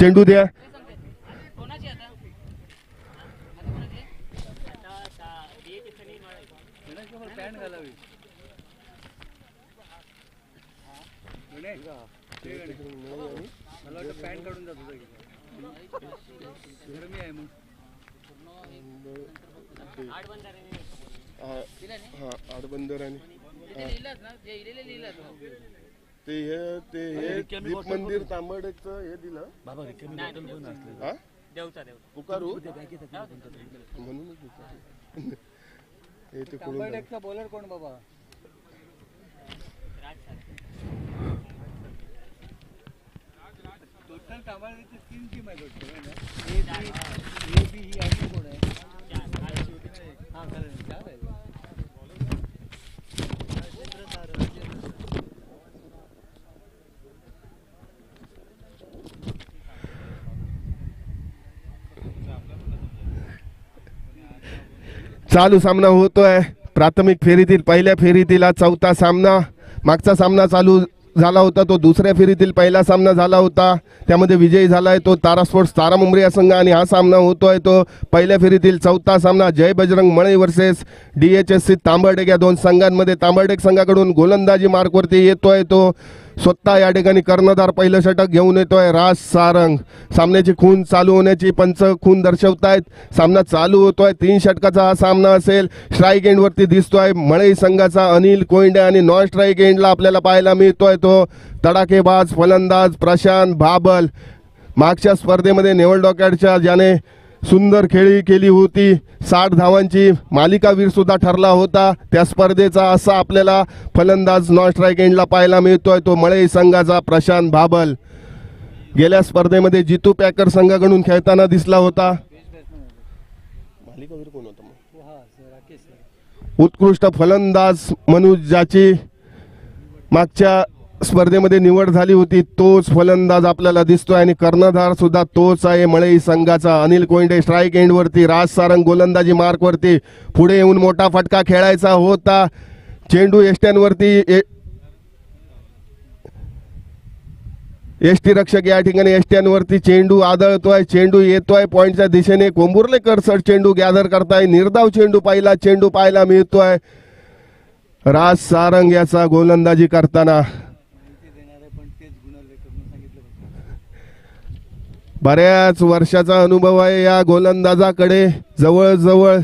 चेंडू द्या. आडबंदर आणि ते हे दीप मंदिर तांबडेचं हे दिलं पुकारू म्हणूनच हे ते बॉलर कोण बाबा? टोटल तांबडेची 3 टीम आहे कोण आहे? हा चार आहे. चालू सामना होतोय प्राथमिक फेरीतील पहिल्या फेरीतील हा चौथा सामना. मागचा सामना चालू झाला होता तो दुसऱ्या फेरीतील पहिला सामना झाला होता, त्यामध्ये विजयी झालाय तो तारा स्पोर्ट्स तारा मुंबरी या संघ. आणि हा सामना होतोय तो पहिल्या फेरीतील चौथा सामना जय बजरंग मळई वर्सेस DHSC तांबरडेक या दोन संघांमध्ये. तांबरडेक संघाकडून गोलंदाजी मार्कवरती येतोय तो स्वतः या ठिकाणी कर्णधार पहिलं षटक घेऊन येतोय राज सारंग. सामन्याची खून चालू होण्याची पंच खून दर्शवतायत. सामना चालू होतोय 3 षटकाचा हा सामना असेल. स्ट्राईक एंडवरती दिसतोय मळई संघाचा अनिल कोयंडे आणि नॉन स्ट्राईक एंडला आपल्याला पाहायला मिळतोय तो तडाखेबाज फलंदाज प्रशांत भाबल. मागच्या स्पर्धेमध्ये नेवल डॉकॅटच्या ज्याने सुंदर खेळी केली होती, 60 धावांची मालिकावीर सुद्धा ठरला होता, त्या स्पर्धेचा असा आपल्याला फलंदाज नॉन स्ट्राईक एंडला पाहायला मिळतोय तो मळई संघाचा प्रशांत भाबल. गेल्या स्पर्धेमध्ये जितू पॅकर संघाकडून खेळताना दिसला होता. मालिकावीर कोण होता? उत्कृष्ट फलंदाज म्हणून ज्याची मागच्या स्पर्धेमध्ये निवड झाली होती तोच फलंदाज आपल्याला दिसतोय आणि कर्णधार सुद्धा तोच आहे मळई संघाचा अनिल कोयंडे. स्ट्राईक एंडवरती राज सारंग गोलंदाजी मार्कवरती पुढे येऊन मोठा फटका खेळायचा होता. चेंडू एष्ट्यांवरती एसटी रक्षक या ठिकाणी एष्ट्यांवरती चेंडू आदळतोय. चेंडू येतोय पॉइंटच्या दिशेने. कोंबुर्लेकर सर चेंडू गॅदर करताय. निर्धाव चेंडू पहिला चेंडू पाहायला मिळतोय राज सारंग याचा गोलंदाजी करताना. बऱ्याच वर्षाचा अनुभव आहे या गोलंदाजाकडे. जवळजवळ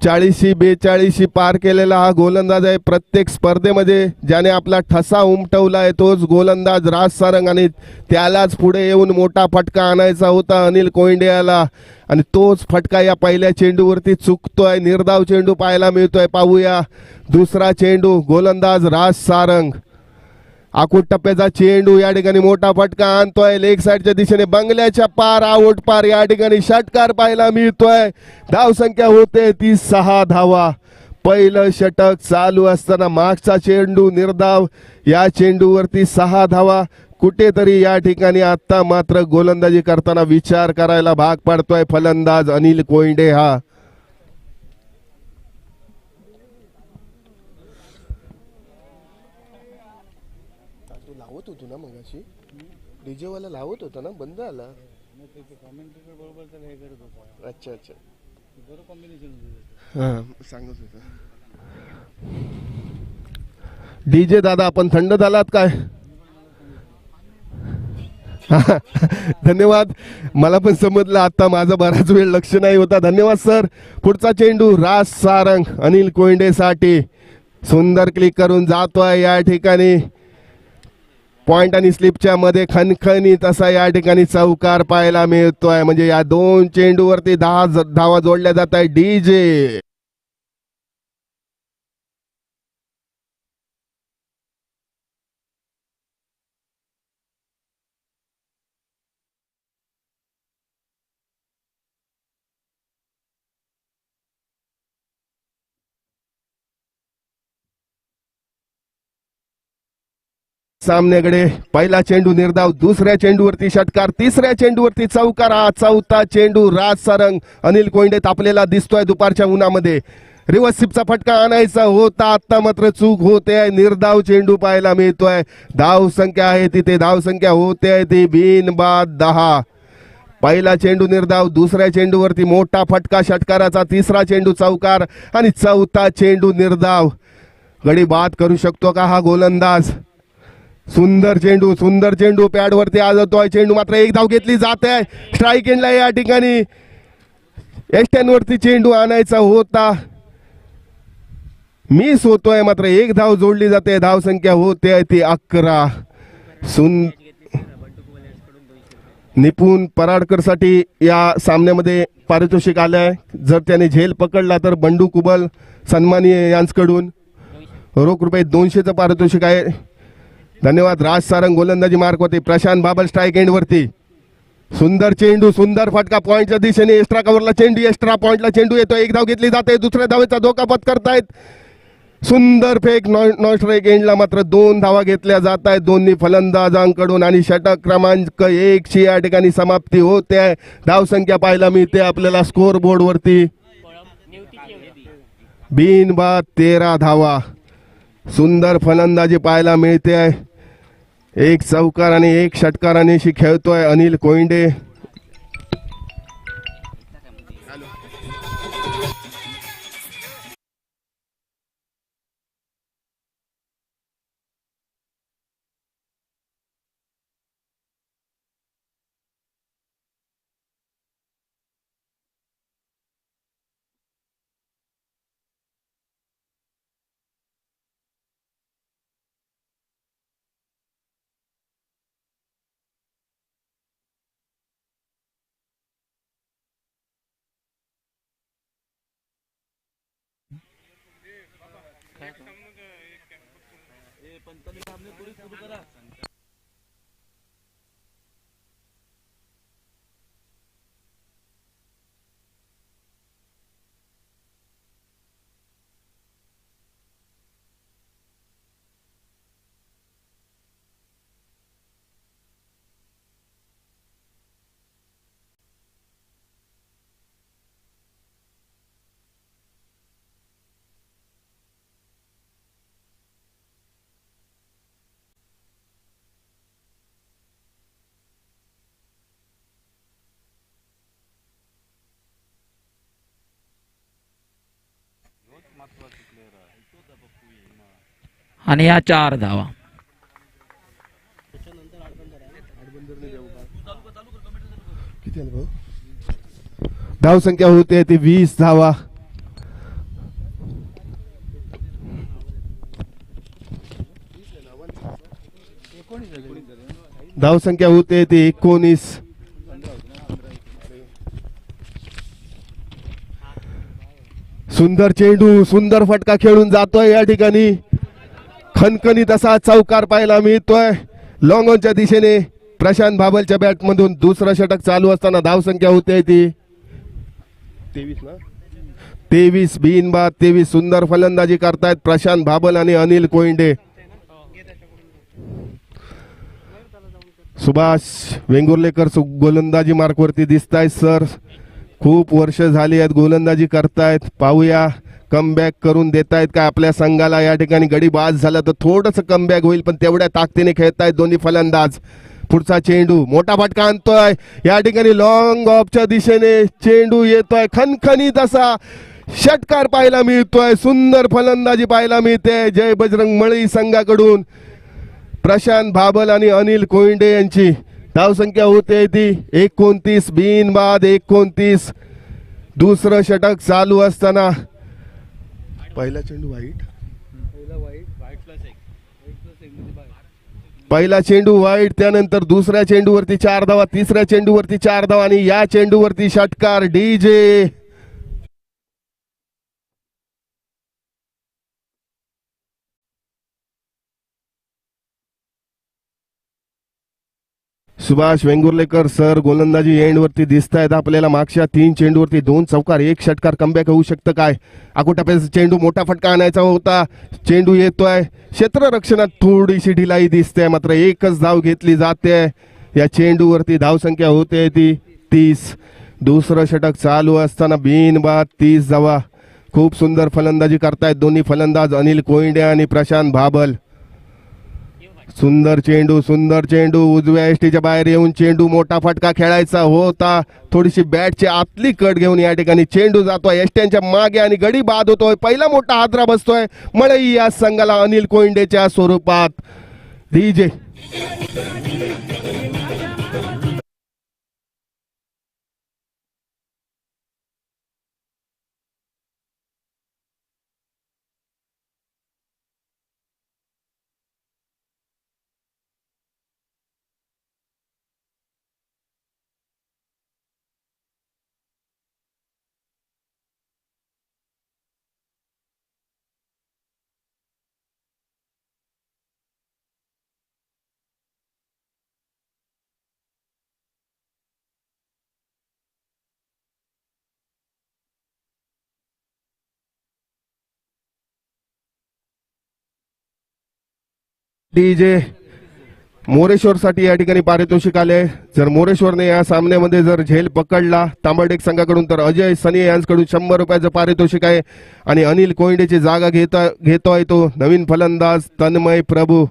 40-42 पार केलेला हा गोलंदाज आहे. प्रत्येक स्पर्धेमध्ये ज्याने आपला ठसा उमटवला आहे तोच गोलंदाज राज सारंग आणि त्यालाच पुढे येऊन मोठा फटका आणायचा होता अनिल कोयंडे याला आणि तोच फटका या पहिल्या चेंडूवरती चुकतोय. निर्धाव चेंडू पाहायला मिळतोय. पाहूया दुसरा चेंडू. गोलंदाज राज सारंग आखूट टप्प्याचा चेंडू या ठिकाणी मोठा फटका आणतोय लेग साईडच्या दिशेने बंगल्याच्या पार आउट पार या ठिकाणी षटकार पाहायला मिळतोय. धाव संख्या होते ती 6 धावा. पहिलं षटक चालू असताना मागचा चेंडू निर्धाव. या चेंडूवरती 6 धावा. कुठेतरी या ठिकाणी आता मात्र गोलंदाजी करताना विचार करायला भाग पडतोय फलंदाज अनिल कोयंडे हा. लावत होतो ना मगाशी डीजे वाला लावत होता ना बंद आला. अच्छा अच्छा हां सांगत होता. डीजे दादा आपण थंड झालात काय? धन्यवाद. मला पण समजलं आता माझा बराच वेळ लक्ष नाही होता. धन्यवाद सर. पुढचा चेंडू राज सारंग अनिल कोयंडे साठी सुंदर क्लिक करून जातोय या ठिकाणी. पॉइंट आणि स्लिपच्या मध्ये खणखणीत असा या ठिकाणी चौकार पाहायला मिळतोय. म्हणजे या 2 चेंडूवरती 10 धावा जोडल्या जात आहे. डीजे सामन्याकडे. पहिला चेंडू निर्धाव. दुसऱ्या चेंडूवरती षटकार. तिसऱ्या चेंडूवरती चौकार. चौथा चेंडू राज सारंग अनिल कोयंडे तापलेला दिसतोय दुपारच्या उन्हामध्ये. रिव्हर्स स्वीपचा फटका आणायचा होता आता मात्र चूक होते. निर्धाव चेंडू पाहायला मिळतोय. धाव संख्या आहे तिथे धाव संख्या होते ती बिनबाद 10. पहिला चेंडू निर्धाव, दुसऱ्या चेंडूवरती मोठा फटका षटकाराचा, तिसरा चेंडू चौकार आणि चौथा चेंडू निर्धाव. गडी बाद करू शकतो का हा गोलंदाज? सुंदर चेंडू पॅडवरती आजतोय चेंडू, मात्र एक धाव घेतली जाते. स्ट्राईक एंडला या ठिकाणी एस्टॅनवरती चेंडू आणायचा होता, मिस होतोय, मात्र एक धाव जोडली जाते. धाव संख्या होते ती 11. निपुण पराडकर साठी या सामन्यामध्ये पारितोषिक आलंय. जर त्याने झेल पकडला तर बंडू कुबल सन्माननीय यांच्याकडून रोख रुपये 200चं पारितोषिक आहे. धन्यवाद. राज सारंग गोलंदाजी मार्क होते. प्रशांत बाबल स्ट्राईक एंड वरती. सुंदर चेंडू, सुंदर फटका पॉइंटच्या दिशेने. एक्स्ट्रा कव्हरला चेंडू, एक्स्ट्रा पॉइंटला चेंडू येतो. एक धाव घेतली जाते. दुसऱ्या धावेचा धोका पत्करतायत. सुंदर फेक नॉन स्ट्राईक एंडला मात्र 2 धावा घेतल्या जात आहेत दोन्ही फलंदाजांकडून आणि षटक क्रमांक 1 ची या ठिकाणी समाप्ती होते. धाव संख्या पाहायला मिळते आपल्याला स्कोर बोर्ड वरती. बिनबाद 13 धावा. सुंदर फलंदाजी पाहायला मिळते. एक चौकार आणि एक षटकाराने खेळतोय अनिल कोयंडे. आणि या 4 धावा. धाव संख्या होते ती 20 धावा. धाव संख्या होते ती 19. सुंदर चेंडू, सुंदर फटका खेळून जातोय या ठिकाणी. खणखणीत असा चौकार पाहायला मिळतोय लॉंग ऑनच्या दिशेने. प्रशांत बाबलच्या बॅट मधून दुसरं षटक चालू असताना धाव संख्या होते ती 23 बिनबाद 23. सुंदर फलंदाजी करतायत प्रशांत बाबल आणि अनिल कोयंडे. सुभाष वेंगुर्लेकर गोलंदाजी मार्क वरती दिसतायत सर. खूप वर्ष झाली आहेत गोलंदाजी करतायत. पाहूया कमबॅक करून देतायत का आपल्या संघाला. या ठिकाणी गडी बाद झाला तर थोडंसं कमबॅक होईल, पण तेवढ्या ताकदीने खेळतायत दोन्ही फलंदाज. पुढचा चेंडू, मोठा फटका आणतोय या ठिकाणी. लॉंग ऑफच्या दिशेने चेंडू येतोय. खणखणीत असा षटकार पाहायला मिळतोय. सुंदर फलंदाजी पाहायला मिळते जय बजरंग मळी संघाकडून. प्रशांत बाबल आणि अनिल कोयंडे यांची धाव संख्या होते ती 29 बिनबाद 29. दुसरं षटक चालू असताना पहिला चेंडू वाईट, पहिला चेंडू वाईट, त्यानंतर दुसऱ्या चेंडूवरती 4 धावा, तिसऱ्या चेंडूवरती 4 धावा आणि या चेंडूवरती षटकार डीजे. सुभाष वेंगुर्लेकर सर गोलंदाजी एंड वरती दिसत आहेत आपल्याला. मागच्या 3 चेंडूवरती 2 चौकार 1 षटकार कमबॅक होऊ शकतं काय? अकोटापेस चेंडू, मोठा फटका आणायचा होता. चेंडू येतोय. क्षेत्ररक्षणात थोडीशी ढिलाई दिसते, मात्र एकच धाव घेतली जाते या चेंडूवरती. धाव संख्या होते ती 30. दुसरं षटक चालू असताना बिनबाद 30 धावा. खूप सुंदर फलंदाजी करतायत दोन्ही फलंदाज अनिल कोयंडे आणि प्रशांत बाबल. सुंदर चेंडू उजव्या एसटीच्या बाहेर येऊन चेंडू मोठा फटका खेळायचा होता. थोडीशी बॅटची आतली कट घेऊन या ठिकाणी चेंडू जातोय एसट्यांच्या मागे आणि गडी बाद होतोय. पहिला मोठा हादरा बसतोय मळई या संघाला अनिल कोयंडेच्या स्वरूपात. डीजे डीजे मोरेश्वरसाठी या ठिकाणी पारितोषिक आले. जर मोरेश्वरने या सामन्यामध्ये जर झेल पकडला तांबरडेक संघाकडून तर अजय सनी यांच्याकडून 100 रुपयाचं पारितोषिक आहे. आणि अनिल कोयंडेची जागा घेतोय तो नवीन फलंदाज तन्मय प्रभू.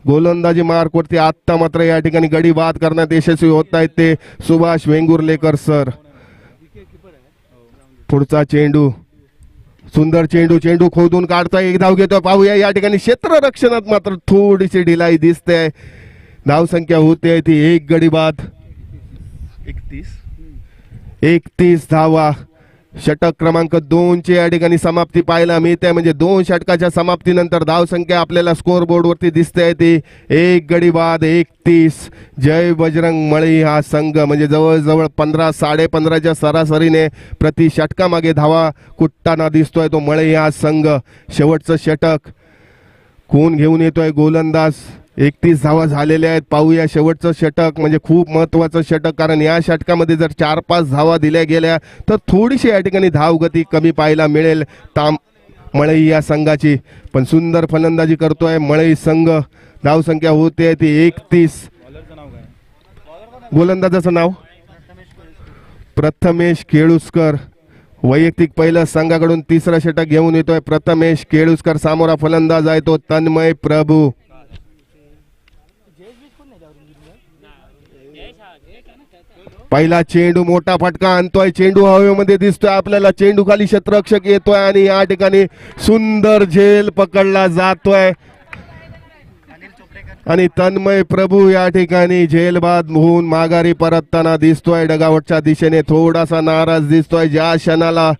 गोलंदाजी मार्कवरती आत्ता मात्र या ठिकाणी गडी बाद करण्यात यशस्वी होत आहेत ते सुभाष वेंगुर्लेकर सर. पुढचा चेंडू सुंदर चेंडू खोदून काढतोय. एक धाव घेतोय. पाहूया या ठिकाणी क्षेत्ररक्षणात मात्र थोडीशी ढिलाई दिसते. धाव संख्या होते ती एक गडी बाद. 31 धावा. षटक क्रमांक 2 ची या ठिकाणी समाप्ती पाहायला मिळते. म्हणजे 2 षटकाच्या समाप्तीनंतर धाव संख्या आपल्याला स्कोर बोर्डवरती दिसते ती एक गडी बाद 31. जय बजरंग मळई हा संघ म्हणजे जवळजवळ 15-15.5च्या सरासरीने प्रति षटकामागे धावा कुटताना दिसतोय तो मळई हा संघ. शेवटचं षटक कोण घेऊन येतोय गोलंदाज. 31 धावा झालेल्या आहेत. पाहूया शेवटचं षटक म्हणजे खूप महत्वाचं षटक कारण या षटकामध्ये जर 4-5 धावा दिल्या गेल्या तर थोडीशी या ठिकाणी धावगती कमी पाहायला मिळेल मळई या संघाची. पण सुंदर फलंदाजी करतोय मळई संघ. धाव संख्या होते ती 31. गोलंदाजाचं नाव प्रथमेश केळुसकर. वैयक्तिक पहिलं संघाकडून तिसरं षटक घेऊन येतोय प्रथमेश केळुसकर. सामोरा फलंदाज आहे तो तन्मय प्रभू. पहिला चेंडू मोठा फटका आणतोय. चेंडू हवेमध्ये दिसतोय आपल्याला. चेंडू खाली क्षेत्ररक्षक येतोय आणि या ठिकाणी सुंदर झेल पकडला जातोय आणि तन्मय प्रभू या ठिकाणी झेलबाद होऊन माघारी परतताना दिसतोय. डगावटच्या दिशेने थोडासा नाराज दिसतोय. ज्या क्षणाला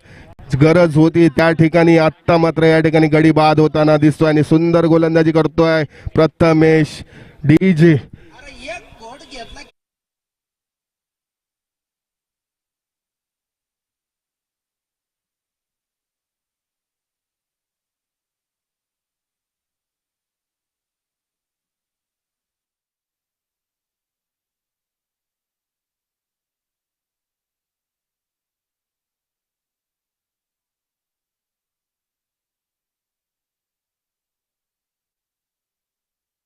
गरज होती त्या ठिकाणी आत्ता मात्र या ठिकाणी गडी बाद होताना दिसतोय आणि सुंदर गोलंदाजी करतोय प्रथमेश. डीजे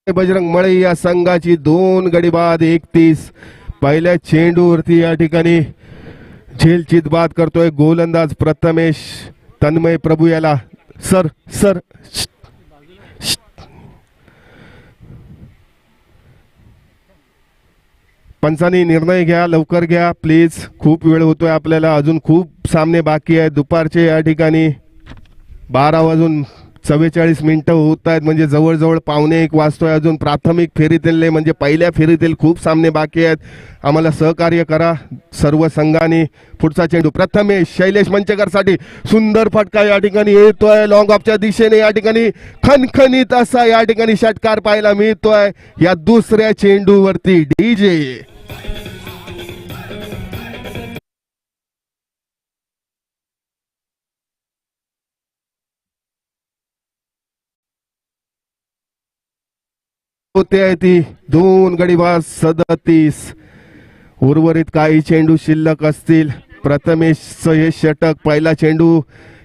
बजरंग मळई या संघाची 2 गडी बाद 31. पहिल्या चेंडूवरती या ठिकाणी झेल चितबाद करतोय गोलंदाज प्रथमेश. तन्मय प्रभू याला सर पंचांनी निर्णय घ्या लवकर घ्या प्लीज. खूप वेळ होतोय आपल्याला. अजून खूप सामने बाकी आहेत. दुपारचे या ठिकाणी 12:44 होत आहेत म्हणजे जवळजवळ 12:45 वाजतोय. अजून प्राथमिक फेरीतील म्हणजे पहिल्या फेरीतील खूप सामने बाकी आहेत. आम्हाला सहकार्य करा सर्व संघांनी. पुढचा चेंडू प्रथमेश शैलेश मंचेकर साठी सुंदर फटका या ठिकाणी येतोय. लॉंग ऑफच्या दिशेने या ठिकाणी खणखणीत असा या ठिकाणी षटकार पाहायला मिळतोय या दुसऱ्या चेंडूवरती. डीजे होते आहे ती 2 गडी बाद 37. उर्वरित काही चेंडू शिल्लक असतील. प्रथमेशचं हे षटक, पहिला चेंडू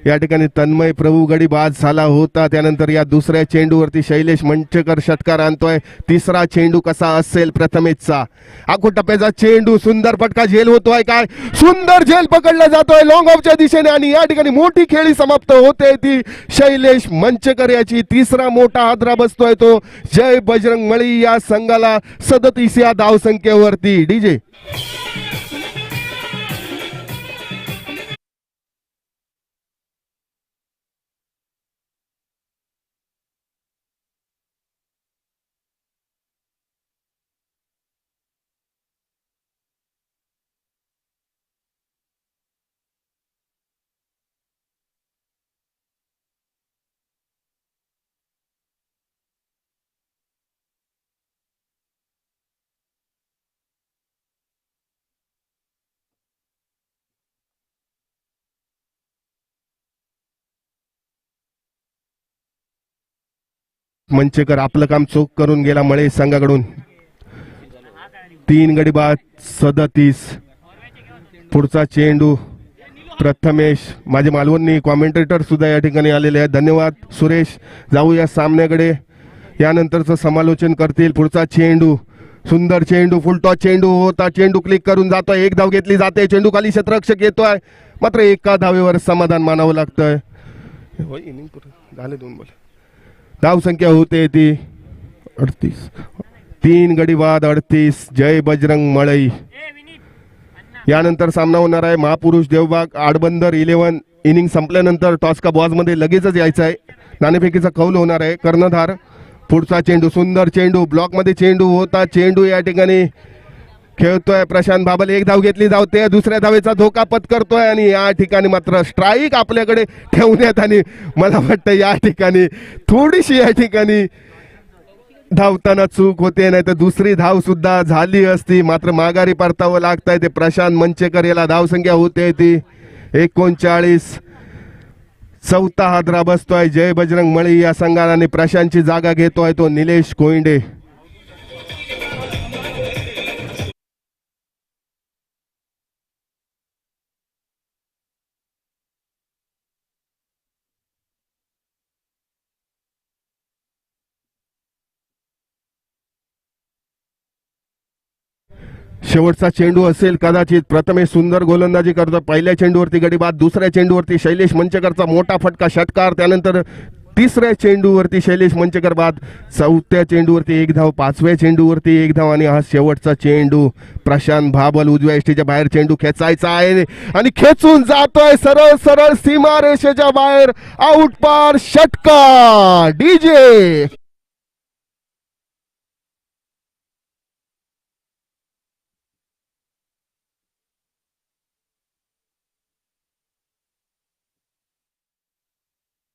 या ठिकाणी तन्मय प्रभू गडी बाद झाला होता. त्यानंतर या दुसऱ्या चेंडूवरती शैलेश मंचकर षटकार आणतोय. तिसरा चेंडू कसा असेल प्रथमेशचा, आखो टप्प्याचा चेंडू, सुंदर फटका, झेल होतोय काय, सुंदर झेल पकडला जातोय लॉंग ऑफच्या दिशेने आणि या ठिकाणी मोठी खेळी समाप्त होते ती शैलेश मंचकर याची. तिसरा मोठा हादरा बसतोय तो जय बजरंग मळी या संघाला 37 या धावसंख्येवरती. डीजे मंचेकर आपलं काम चोख करून गेला मळे संघाकडून. 3 गडी बाद 37. पुढचा चेंडू प्रथमेश, माझे मालवणी कॉमेंटेटर सुद्धा या ठिकाणी आलेले आहेत, धन्यवाद सुरेश. जाऊया सामन्याकडे, यानंतरचं समालोचन करतील. पुढचा चेंडू, सुंदर चेंडू, फुलटॉस चेंडू होता, चेंडू क्लिक करून जातोय, एक धाव घेतली जाते, चेंडू खाली क्षेत्ररक्षक येतोय, मात्र एका धावेवर समाधान मानावं लागतंय. झाले 2 बॉल, धाव संख्या होते ती 38. 3 गडी बाद 38. जय बजरंग मळई. यानंतर सामना होणार आहे महापुरुष देवबाग आडबंदर 11. इनिंग संपल्यानंतर टॉस का बॉज मध्ये लगेचच यायचं आहे. नाणेफेकीचा कौल होणार आहे. कर्णधार. पुढचा चेंडू, सुंदर चेंडू, ब्लॉक मध्ये चेंडू होता, चेंडू या ठिकाणी खेळतोय प्रशांत बाबल, एक धाव घेतली जाते, दुसऱ्या धावेचा धोका पत्करतोय आणि या ठिकाणी मात्र स्ट्राईक आपल्याकडे ठेवण्यात आली. मला वाटतं या ठिकाणी थोडीशी या ठिकाणी धावताना चूक होते, नाही तर दुसरी धाव सुद्धा झाली असती, मात्र माघारी परतावं लागतंय. ते प्रशांत मंचेकर याला धावसंख्या होते ती 39. चौथा हादरा बसतोय जय बजरंग मळी या संघाला आणि प्रशांतची जागा घेतोय तो निलेश कोइंडे. शेवटचा चेंडू असेल कदाचित. प्रथमेश सुंदर गोलंदाजी करतो, पहिल्या चेंडूवरती गडी बाद, दुसऱ्या चेंडूवरती शैलेश मंचकरचा मोठा फटका षटकार, त्यानंतर तिसऱ्या चेंडूवरती शैलेश मंचकर बाद, चौथ्या चेंडूवरती एक धाव, पाचव्या चेंडूवरती एक धाव आणि हा शेवटचा चेंडू प्रशांत भाबल उजव्या एष्टीच्या बाहेर चेंडू खेचायचा आहे आणि खेचून जातोय सरळ सरळ सीमारेषेच्या बाहेर, आउट पार षटकार. डीजे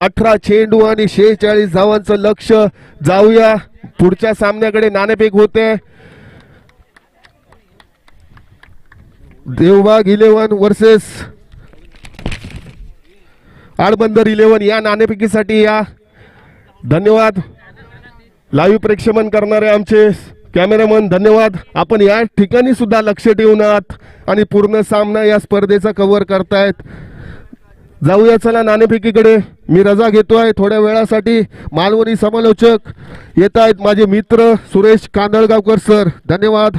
18 चेंडू आणि 46 धावांचं लक्ष. जाऊया पुढच्या सामन्याकडे. नाणेफेक होते देवबाग 11 वर्सेस आडबंदर 11 या नाणेफेकीसाठी या. धन्यवाद लाईव्ह प्रेक्षेपण करणारे आमचे कॅमेरामन, धन्यवाद. आपण या ठिकाणी सुद्धा लक्ष ठेवून आहात आणि पूर्ण सामना या स्पर्धेचा कव्हर करतायत. जाऊया चला नाणेफेकीकडे. मी रजा घेतोय थोड्या वेळासाठी. मालवणी समालोचक येत आहेत माझे मित्र सुरेश कांदळगावकर सर, धन्यवाद.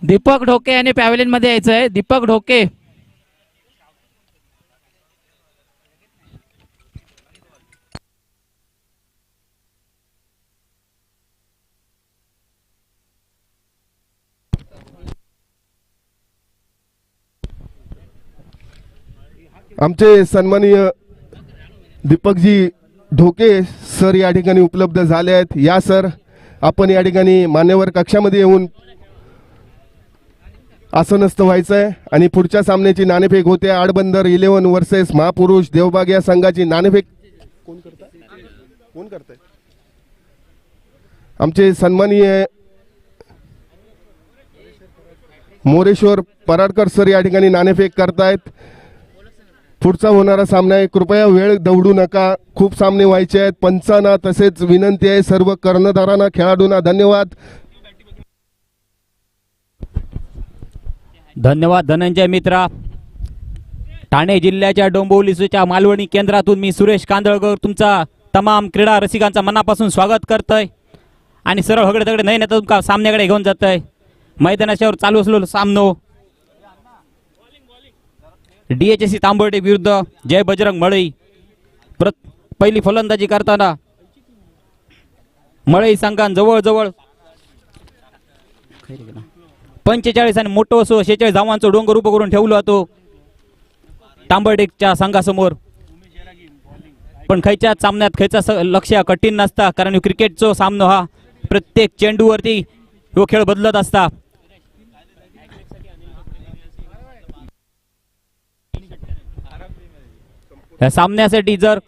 दीपक ढोके यांनी पॅव्हलियन मध्ये यायचं आहे. दीपक ढोके. आमचे सन्माननीय दीपकजी ढोके सर या ठिकाणी उपलब्ध झाले आहेत. या सर, आपण या ठिकाणी मान्यवर कक्षामध्ये येऊन आसनस्थ व्हायचं आहे आणि पुढच्या सामन्याची नाणेफेक होते. आडबंदर 11 वर्सेस महापुरुष देवबाग या संघाची नाणेफेक कोण करताय? आमचे सन्माननीय मोरेश्वर पराडकर सर या ठिकाणी नाणेफेक करतायत. पुढचा होणारा सामना आहे. कृपया वेळ दवडू नका. खूप सामने व्हायचे आहेत. पंचांना तसेच विनंती आहे सर्व कर्णधारांना, खेळाडूंना धन्यवाद. धन्यवाद धनंजय मित्रा. ठाणे जिल्ह्याच्या डोंबिवलीच्या मालवणी केंद्रातून मी सुरेश कांदळकर तुमचा तमाम क्रीडा रसिकांचा मनापासून स्वागत करतोय आणि सरळ हगडे तगडे नाही नेता तुमका सामन्याकडे घेऊन जातोय. मैदानाच्यावर चालू असलेलो सामनो DHSC तांबर्डे विरुद्ध जय बजरंग मळई. पहिली फलंदाजी करताना मळई संघान जवळजवळ 45 आणि मोठं असो 46 धावांचं डोंगर उभं करून ठेवलं होतो तांबर्डेच्या संघासमोर. पण खयच्याच सामन्यात खयचा लक्ष कठीण नसता, कारण क्रिकेटचा सामनो हा प्रत्येक चेंडूवरती हो खेळ बदलत असता. या सामन्यासाठी जर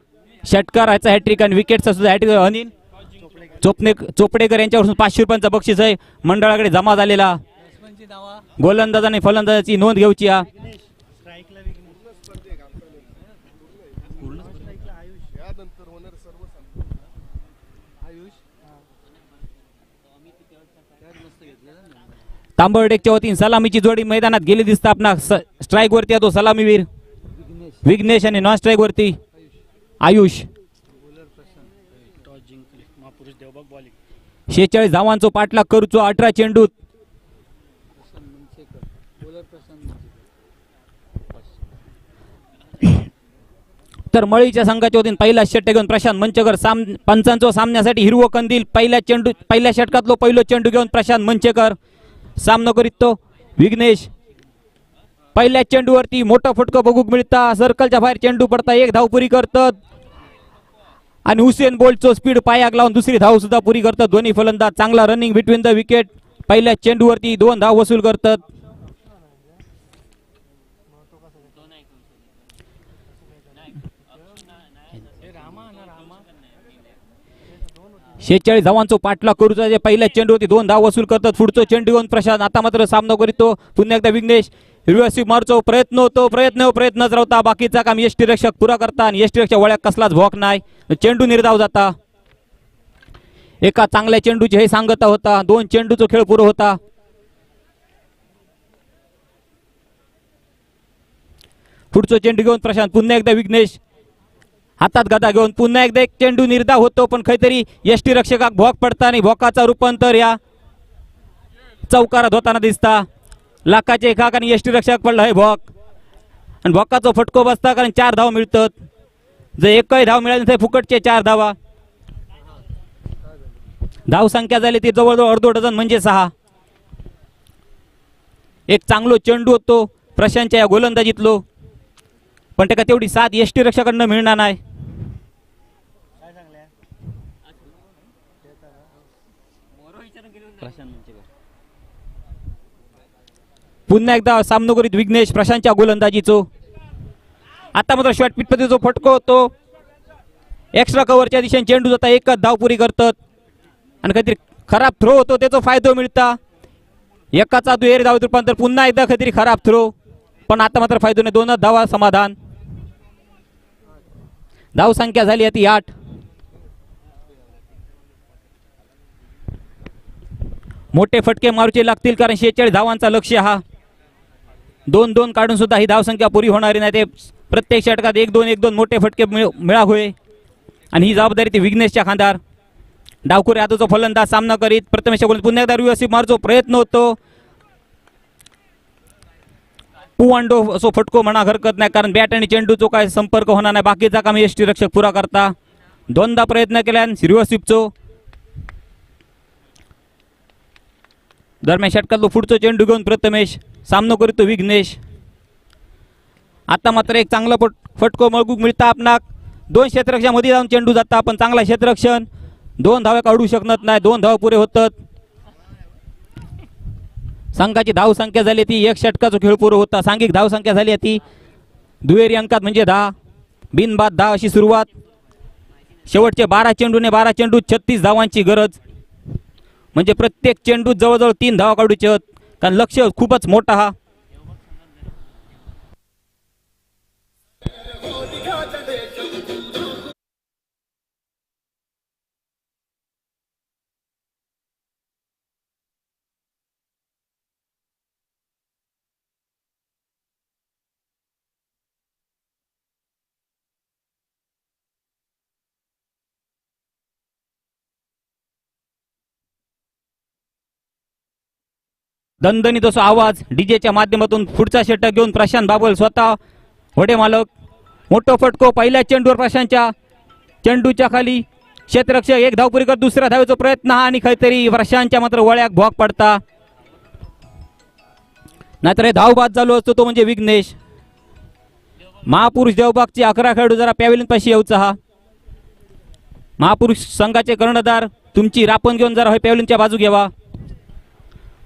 षटकार ह्याचा हॅट्रिक आणि विकेटचा सुद्धा हॅट्रिक अनिल चोपडेकर यांच्यापासून 500 रुपयांचा बक्षीस आहे मंडळाकडे जमा झालेला. बॅट्समनची नावा गोलंदाज आणि फलंदाजाची नोंद घ्यायची. तांबर्डेच्या वतीने सलामीची जोडी मैदानात गेली दिसता. आपला स्ट्राईक वरती आहे तो सलामीवीर विघ्नेश आणि नॉन स्ट्राईक वरती आयुष. 46 धावांचो पाठलाग करूचो 18 चेंडूत. तर मळीच्या संघाच्या वतीने पहिला षटक घेऊन प्रशांत मंचेकर पंचांचो सामन्यासाठी हिरवो कंदील. पहिल्या षटकातलो पहिलो चेंडू घेऊन प्रशांत मंचेकर सामना करीत तो विघ्नेश. पहिल्या चेंडूवरती मोठा फटका बघूक मिळता. सर्कलच्या बाहेर चेंडू पडता. 1 धाव पुरी करतात आणि हुसेन बोल्टचो स्पीड पायाक लावून दुसरी धाव सुद्धा पुरी करतात. दोन्ही फलंदाज चांगला रनिंग बिटवीन द विकेट. पहिल्या चेंडूवरती 2 धाव वसूल करतात. शेहेचाळीस धावांचो पाठलाग करूचा पहिल्या चेंडूवरती 2 धाव वसूल करतात. पुढचो चेंडू घेऊन प्रशांत. आता मात्र सामना करीतो पुन्हा एकदा विघ्नेश. रिव्हर्स मारचो प्रयत्न होतो. प्रयत्नच राहता. बाकीचा काम यष्टीरक्षक पुरा करता आणि यष्टीरक्षक वळ्यात कसलाच भोक नाही. चेंडू निर्धाव जाता. एका चांगल्या चेंडूची हे सांगता होता. 2 चेंडूचा खेळ पुरा होता. पुढचो चेंडू घेऊन प्रशांत. पुन्हा एकदा विघ्नेश हातात गदा घेऊन पुन्हा एकदा एक चेंडू निर्धाव होतो. पण काहीतरी यष्टीरक्षकाक भोक पडता आणि भोकाचा रूपांतर या चौकारात होताना दिसता. लाखाचे एकाक आणि यष्टीरक्षक पडला हे भोक आणि भोकाचा फटको बसता. कारण 4 धाव मिळतात. जर एकही धाव मिळाली तर फुकटचे 4 धावा. धाव संख्या झाली ती जवळजवळ अर्धो डझन म्हणजे 6. एक चांगलो चेंडू होतो प्रशांतच्या या गोलंदाजीतलो, पण त्याला तेवढी साथ यष्टीरक्षकांना मिळणार नाही. पुन्हा एकदा सामना करीत विघ्नेश प्रशांतच्या गोलंदाजीचो. आता मात्र शॉर्ट पिटपतीचो फटको होतो. एक्स्ट्रा कव्हरच्या दिशेने चेंडू जाता. 1च धाव पुरी करतात आणि काहीतरी खराब थ्रो होतो त्याचा फायदा मिळता. एकाचा दुहेरी धाव रूपांतर. पुन्हा एकदा काहीतरी खराब थ्रो, पण आता मात्र फायदा नाही. 2च धावा समाधान. धाव संख्या झाली आहे ती 8. मोठे फटके मारूचे लागतील कारण 46 धावांचा लक्ष्य हा. 2-2 काढून सुद्धा ही धाव संख्या पुरी होणारी नाही. ते प्रत्येक षटकात 1-2 मोठे फटके मिळावे आणि ही जबाबदारी ती विघ्नेशच्या खांद्यावर. डावखुरे हाताचा फलंदाज सामना करीत प्रथमेश पुन्हा एकदा व्यवस्थित मारचो प्रयत्न होतो. पुवांडो असो फटको म्हणा हरकत नाही, कारण बॅट आणि चेंडूचो काय संपर्क होणार नाही. बाकीचा काम यष्टीरक्षक पुरा करता. 2दा प्रयत्न केल्यान रिव्हर्सिपचो. दरम्यान षटकातलो पुढचो चेंडू घेऊन प्रथमेश सामना करतो विघ्नेश. आता मात्र एक चांगला फटको मळगूक मिळता आपणाक. 2 क्षेत्ररक्षकामध्ये जाऊन चेंडू जाता, पण चांगला क्षेत्ररक्षण. 2 धावा काढू शकत नाही. 2 धावा पुरे होतात. संघाची धाव संख्या झाली ती 1 षटकाचा खेळ पुरा होता. सांघिक धाव संख्या झाली ती दुहेरी अंकात म्हणजे 10. बिनबाद 10 अशी सुरुवात. शेवटचे 12 चेंडूने 12 चेंडू 36 धावांची गरज. म्हणजे प्रत्येक चेंडू जवळजवळ 3 धावा काढूचे. कारण लक्ष खूपच मोठा हा. दणदणीत असो आवाज डीजेच्या माध्यमातून पुढचा षटक घेऊन प्रशांत बाबल स्वतः होडे मालक. मोठं फटको पहिल्या चेंडूवर प्रशांतच्या चेंडूच्या खाली क्षेत्ररक्षक एक धावपुरी कर दुसऱ्या धावेचा प्रयत्न हा आणि काहीतरी प्रशांतच्या मात्र वळ्याक भोग पडता. नाहीतर हे धाव बाद चालू असतो तो म्हणजे विघ्नेश. महापुरुष देवबागचे 11 खेळाडू जरा पॅव्हिलियन पाशी येऊचा हा. महापुरुष संघाचे कर्णधार तुमची रापण घेऊन जरा पॅव्हिलियनच्या बाजू घ्यावा.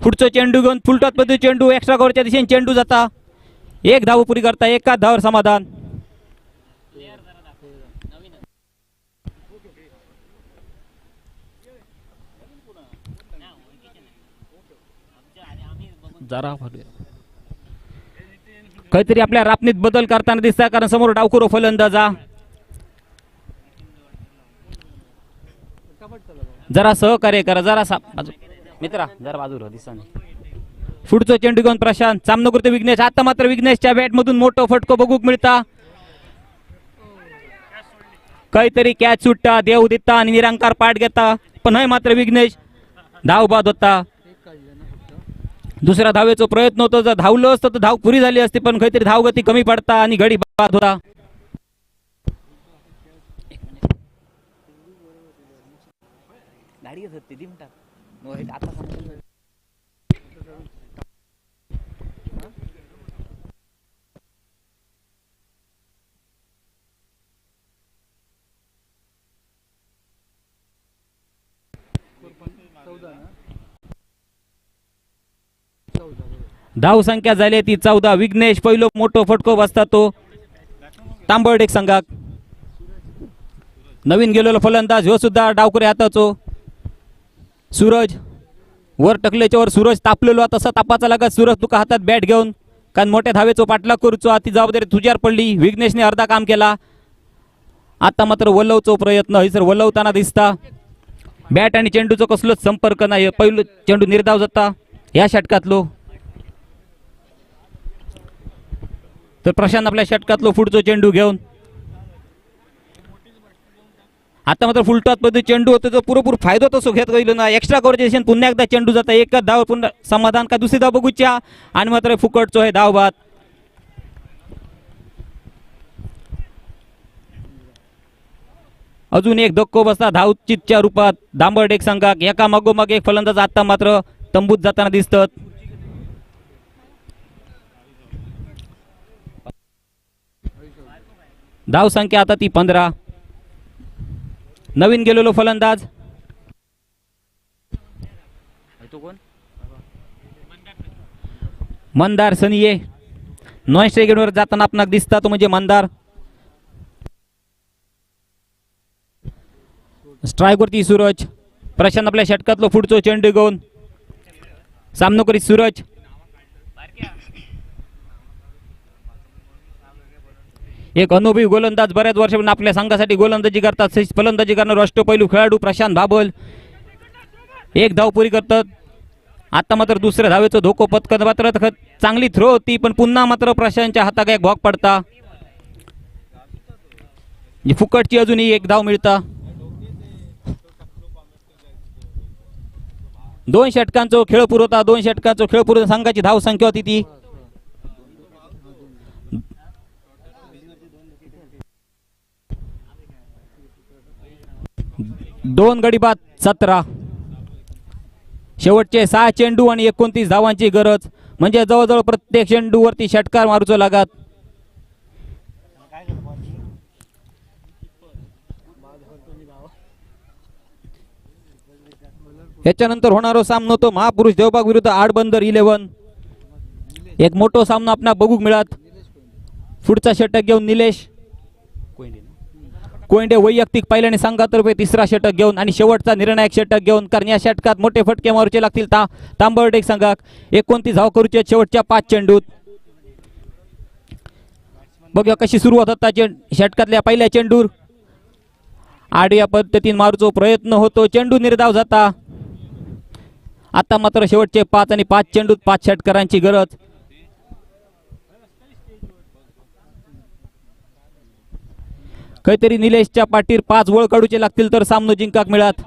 पुढचं चेंडू घेऊन फुलटॉस पद्धती चेंडू एक्स्ट्रा कव्हरच्या दिशेने चेंडू जाता. एक धाव पुरी करता एकाच धावावर समाधान. जरा काहीतरी आपल्या रापणीत बदल करताना दिसता कारण समोर डावखुरो फलंदाजा जरा सहकार्य करा जरा मित्रा जरा बाजूला दिसा. पुढचं चेंडू घेऊन प्रशांत सामना करतो विघ्नेश. आता मात्र विघ्नेशच्या बॅट मधून मोठं फटको बघूक मिळता. काहीतरी कॅच सुट्टा देव देता आणि निरंकार पाठ घेता पण हे मात्र विघ्नेश धाव बाद होता. दुसऱ्या धावेचा प्रयत्न होता. जर धावलं असतं तर धाव पुरी झाली असती पण काहीतरी धावगती कमी पडता आणि गडी बाद होता. धाव संख्या झाली ती 14. विघ्नेश पहिलो मोठो फटको बसता तो तांबर्डेक संघाक. नवीन गेलेलो फलंदाज ह्यो सुद्धा डावकरी हाताचो सूरज वर टकलेच्या वर सूरज तापलेलो तसा तापाचा लागत सूरज तुका हातात बॅट घेऊन कारण मोठ्या धावेचो पाठलाग करूचो ती जबाबदारी तुझ्यावर पडली. विघ्नेशने अर्धा काम केला. आता मात्र वलवचो प्रयत्न हयसर वलवताना दिसता. बॅट आणि चेंडूचो कसलोच संपर्क नाही. पहिलो चेंडू निर्धाव जाता या षटकातलो. तर प्रशांत आपल्या षटकातलो पुढचो चेंडू घेऊन आता मात्र फुलटॉस पद्धती चेंडू होतो जो पुरेपूर फायदा तसो घेत गेलो ना. एक्स्ट्रा कव्हरेज पुन्हा एकदा चेंडू जाता एकच धाव पुन्हा समाधान का दुसरी धाव बघूच्या आणि मात्र फुकटचो हे धाव बाद. अजून एक धक्को बसता धावचितच्या रूपात दांबर्डेक संघाक. एका मागोमाग एक फलंदाज आता मात्र तंबूत जाताना दिसतात. धाव संख्या आता ती 15. नवीन गेलेलो फलंदाज मंदार सनिये नॉन स्ट्रायकवर जाताना आपणाक दिसता तो म्हणजे मंदार. स्ट्रायकवरती सूरज. प्रशांत आपल्या षटकातलो पुढचो चेंडू घेऊन सामना करीत सूरज. एक अनुभवी गोलंदाज बऱ्याच वर्षापासून आपल्या संघासाठी गोलंदाजी करतात. फलंदाजी करणारा अष्टपैलू खेळाडू प्रशांत बाबल एक धाव पुरी करतात. आता मात्र दुसऱ्या धावेचा धोको पत्करत मात्र चांगली थ्रो होती पण पुन्हा मात्र प्रशांतच्या हातात एक भोग पडता. फुकटची अजूनही एक धाव मिळता. 2 षटकांचो खेळ पुरवता 2 षटकांचो खेळ पुरवता संघाची धाव संख्या होती ती 2 गडी बाद 17. शेवटचे 6 चेंडू आणि 29 धावांची गरज म्हणजे जवळजवळ प्रत्येक चेंडूवरती षटकार मारूचो लागत. याच्यानंतर होणारा सामना तो महापुरुष देवबाग विरुद्ध आडबंदर 11. एक मोठा सामना आपल्याला बघूक मिळत. पुढचा षटक घेऊन निलेश कोयंडे वैयक्तिक पहिल्याने संघातर्फे तिसरा षटक घेऊन आणि शेवटचा निर्णायक षटक घेऊन, कारण या षटकात मोठे फटके मारूचे लागतील तांबर्डेक संघाक. 29 धाव करूचे शेवटच्या 5 चेंडूत. बघूया कशी सुरुवात होता षटकातल्या पहिल्या चेंडूर. आडव्या पद्धतीने मारूचो प्रयत्न होतो, चेंडू निर्धाव जाता. आता मात्र शेवटचे 5 आणि 5 चेंडूत 5 षटकारांची गरज. काहीतरी निलेशच्या पाठीर 5 वळ काढूचे लागतील तर सामनो जिंकाक मिळत.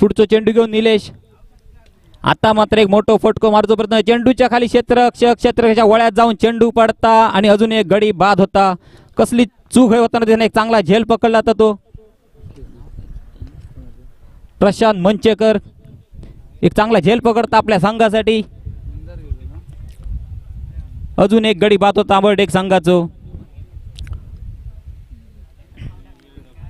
पुढचो चेंडू घेऊन निलेश. आता मात्र एक मोठो फटको मारतो प्रयत्न, चेंडूच्या खाली क्षेत्ररक्षकाच्या वळ्यात जाऊन चेंडू पडता आणि अजून एक गडी बाद होता. कसली चूक होताना त्याने एक चांगला झेल पकडला होता तो प्रशांत मंचेकर. एक चांगला झेल पकडता आपल्या संघासाठी. अजून एक गडी बाद होता तांबर्डेक संघाचो.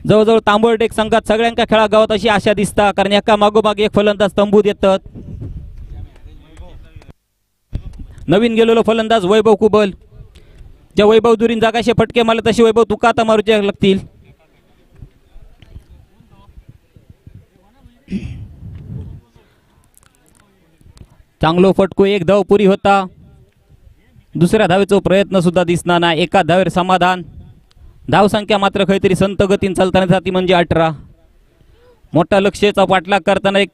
जवळजवळ तांबर्डेक संघात सगळ्यांका खेळा गावात अशी आशा दिसता, कारण एका मागोमाग एक फलंदाज तंबूत येतात. नवीन गेलेलो फलंदाज वैभव कुबल. ज्या वैभव दुरीन जागाशे फटके मारले तसे वैभव तुका आता मारूचे लागतील. चांगलो फटको, एक धाव पुरी होता. दुसऱ्या धावेचा प्रयत्न सुद्धा दिसणार नाही. एका धावेर समाधान. धावसंख्या मात्र काहीतरी संत गतीन चालताना जाती, म्हणजे 18. मोठा लक्ष्याचा पाठलाग करताना एक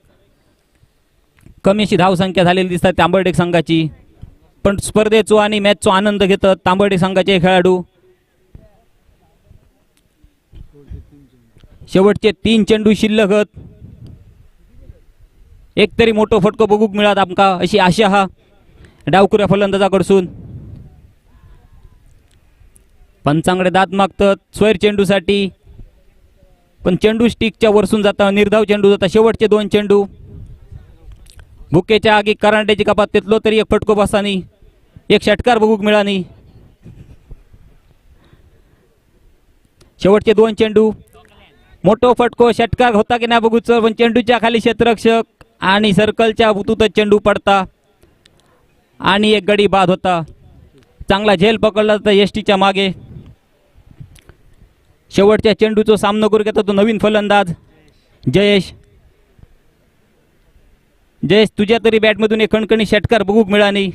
कमी अशी धावसंख्या झालेली दिसतात तांबर्डेक संघाची. पण स्पर्धेचो आणि मॅचचो आनंद घेतात तांबर्डेक संघाचे खेळाडू. शेवटचे 3 चेंडू शिल्लक आहेत. एक तरी मोठो फटको बघूक मिळत आमका अशी आशा हा डावकुऱ्या फलंदाजाकडसून. पंचांकडे दात मागतात स्वैर चेंडूसाठी, पण चेंडू स्टिकच्या वरसून जाता, निर्धाव चेंडू जाता. शेवटचे 2 चेंडू बुकेच्या आगी करांड्याची कपात तिथलो तरी एक फटको बसानी, एक षटकार बघूक मिळानी. शेवटचे 2 चेंडू मोठो फटको, षटकार होता की नाही बघूच, पण चेंडूच्या खाली क्षेत्ररक्षक आणि सर्कलच्या बुतूतच चेंडू पडता आणि एक गडी बाद होता. चांगला झेल पकडला जाता एसटीच्या मागे. शेवटच्या चेंडूचा सामना करू घेतो तो नवीन फलंदाज जयेश. जयेश, तुझ्या तरी बॅटमधून एक खणखणी षटकार बघूक मिळाली.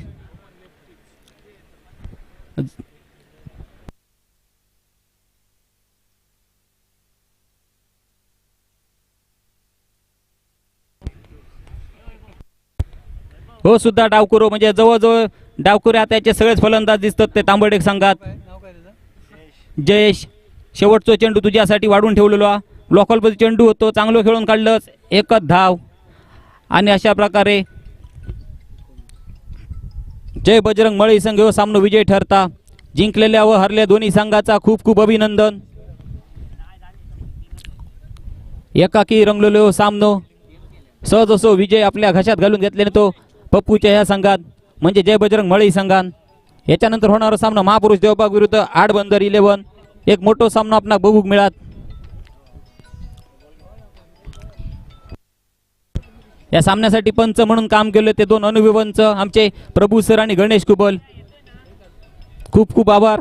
हो सुद्धा डावकुरो, म्हणजे जवळजवळ डावकुऱ्या त्याचे सगळेच फलंदाज दिसतात ते तांबर्डेक संघात. नाव काय त्याचं? जयेश, शेवटचा चेंडू तुझ्यासाठी वाढून ठेवलेला. लोकलमध्ये चेंडू होतो, चांगलं खेळून काढलंच, एकच धाव. आणि अशा प्रकारे जय बजरंग मळी संघ हो सामना विजय ठरता. जिंकलेल्या व हरल्या दोन्ही संघाचा खूप खूप अभिनंदन. एकाकी रंगलेलो सामनो सहज असो विजय आपल्या घशात घालून घेतल्याने तो पप्पूच्या ह्या संघात, म्हणजे जय बजरंग मळी संघात. याच्यानंतर होणारा सामना महापुरुष देवबाग विरुद्ध आडबंदर 11. एक मोठा सामना आपणाक बघूक मिळत. या सामन्यासाठी पंच म्हणून काम केले ते 2 अनुभवी पंच आमचे प्रभू सर आणि गणेश कुबल. खूप खूप आभार.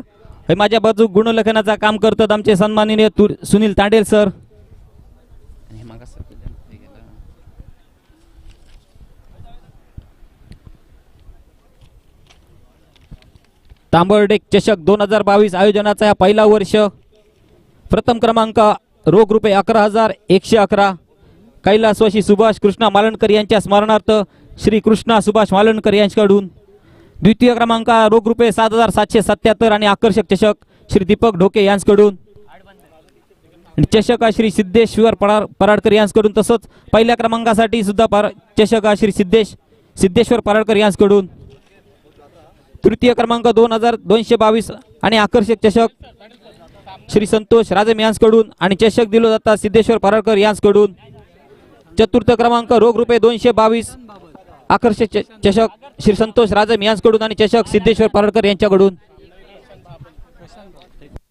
हे माझ्या बाजू गुणलेखनाचा काम करतात आमचे सन्माननीय सुनील तांडेल सर. तांबर्डेक चषक 2022 आयोजनाचा हा पहिला वर्ष. प्रथम क्रमांक रोख रुपये 11,111 कैलासवासी सुभाष कृष्णा मालणकर यांच्या स्मरणार्थ श्री कृष्णा सुभाष मालणकर यांच्याकडून. द्वितीय क्रमांक रोख रुपये 7,777 आणि आकर्षक चषक श्री दीपक ढोके यांच्याकडून. चषक श्री सिद्धेश्वर पराडकर यांच्याकडून. तसंच पहिल्या क्रमांकासाठी सुद्धा चषक श्री सिद्धेश्वर पराडकर यांच्याकडून. तृतीय क्रमांक 2,222 आणि आकर्षक चषक श्री संतोष राजम यांच्याकडून आणि चषक दिलो जाता सिद्धेश्वर पराडकर यांच्याकडून. चतुर्थ क्रमांक रोख रुपये 222 आकर्षक चषक श्री संतोष राजम यांच्याकडून आणि चषक सिद्धेश्वर पराडकर यांच्याकडून.